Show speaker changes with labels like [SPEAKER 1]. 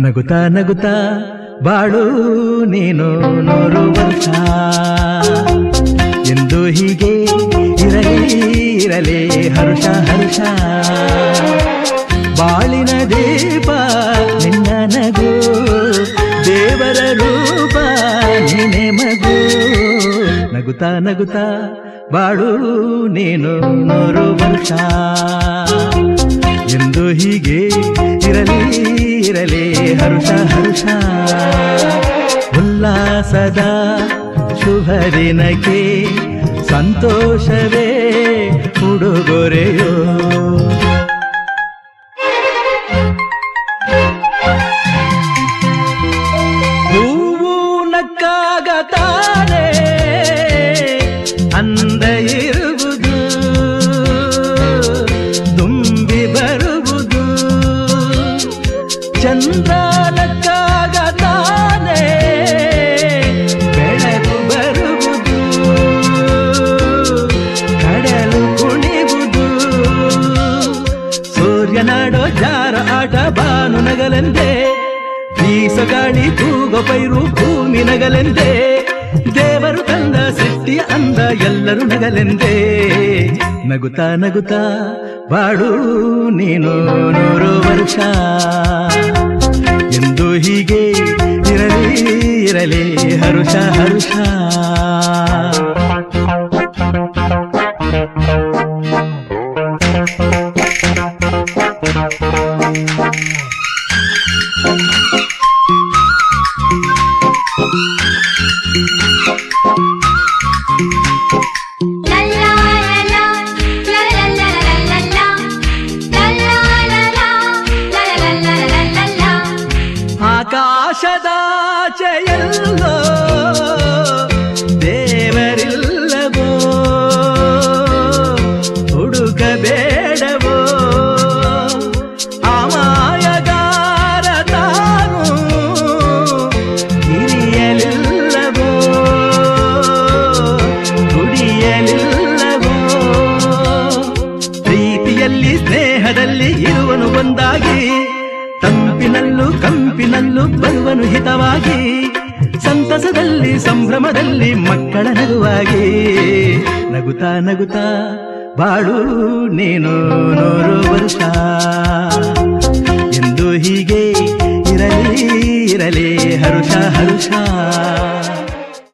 [SPEAKER 1] ನಗುತ್ತಾ ನಗುತ್ತಾ ಬಾಳು ನೀನು 100 ವರ್ಷ ಎಂದು ಹೀಗೆ ಇರಲಿ ಹರುಷ ಹರುಷ. ಬಾಳಿನ ದೀಪ ನಿನ್ನ ನಗು, ದೇವರ ರೂಪ ನೀನೆ ಮಗು. ನಗುತ್ತಾ ನಗುತ್ತಾ ಬಾಳು ನೀನು 100 ವರ್ಷ ಎಂದು ಹೀಗೆ ಇರಲಿ ಹರುಷ ಹರುಷ. ಉಲ್ಲಾಸದ ಶುಭ ದಿನಕ್ಕೆ ಸಂತೋಷವೇ ಉಡುಗೊರೆಯೋ. ಹೂವು ನಕ್ಕಾಗ ತಾನೇ ಅಂದ ಇರುವುದು, ತುಂಬಿ ಬರುವುದು. ಚಂದ್ರ ನಕ್ಕಾಗ ತಾನೇ ಬೆಳಕು ಬರುವುದು, ಕಡಲು ಕುಣಿವುದು. ಸೂರ್ಯನಾಡೋ ಜಾರ ಆಟ ಬಾನು ನಗಲೆಂದೇ, ಬೀಸಗಾಳಿ ತೂಗೋ ಪೈರು ಭೂಮಿ ನಗಲೆಂದೇ. ದೇವರು ತಂದ ಸೃಷ್ಟಿಯ ಅಂದ ಎಲ್ಲರೂ ನಗಲೆಂದೇ. ನಗುತ್ತಾ ನಗುತ್ತಾ ಬಾಳು ನೀನು 100 ವರ್ಷ ಎಂದು ಹೀಗೆ ಇರಲಿ ಹರುಷ ಹರುಷ. ಆಕಾಶದಾಚೆಯಲ್ಲೋ ದೇವರಿಲ್ಲವೋ, ಹುಡುಕಬೇಡವೋ. ಅಮಾಯಗಾರ ತಾನು ಹಿರಿಯಲಿಲ್ಲವೋ, ಕುಡಿಯಲಿಲ್ಲವೋ. ಪ್ರೀತಿಯಲ್ಲಿ ಸ್ನೇಹದಲ್ಲಿ ಇರುವನು ಒಂದಾಗಿ, ತಂಪಿನಲ್ಲೂ ಕಂಪಿನಲ್ಲೂ ಬರುವನು ಹಿತವಾಗಿ. ಸಂತಸದಲ್ಲಿ ಸಂಭ್ರಮದಲ್ಲಿ ಮಕ್ಕಳ ನಗುವಾಗಿ. ನಗುತ್ತಾ ನಗುತ್ತಾ ಬಾಳು ನೀನು 100 ವರ್ಷ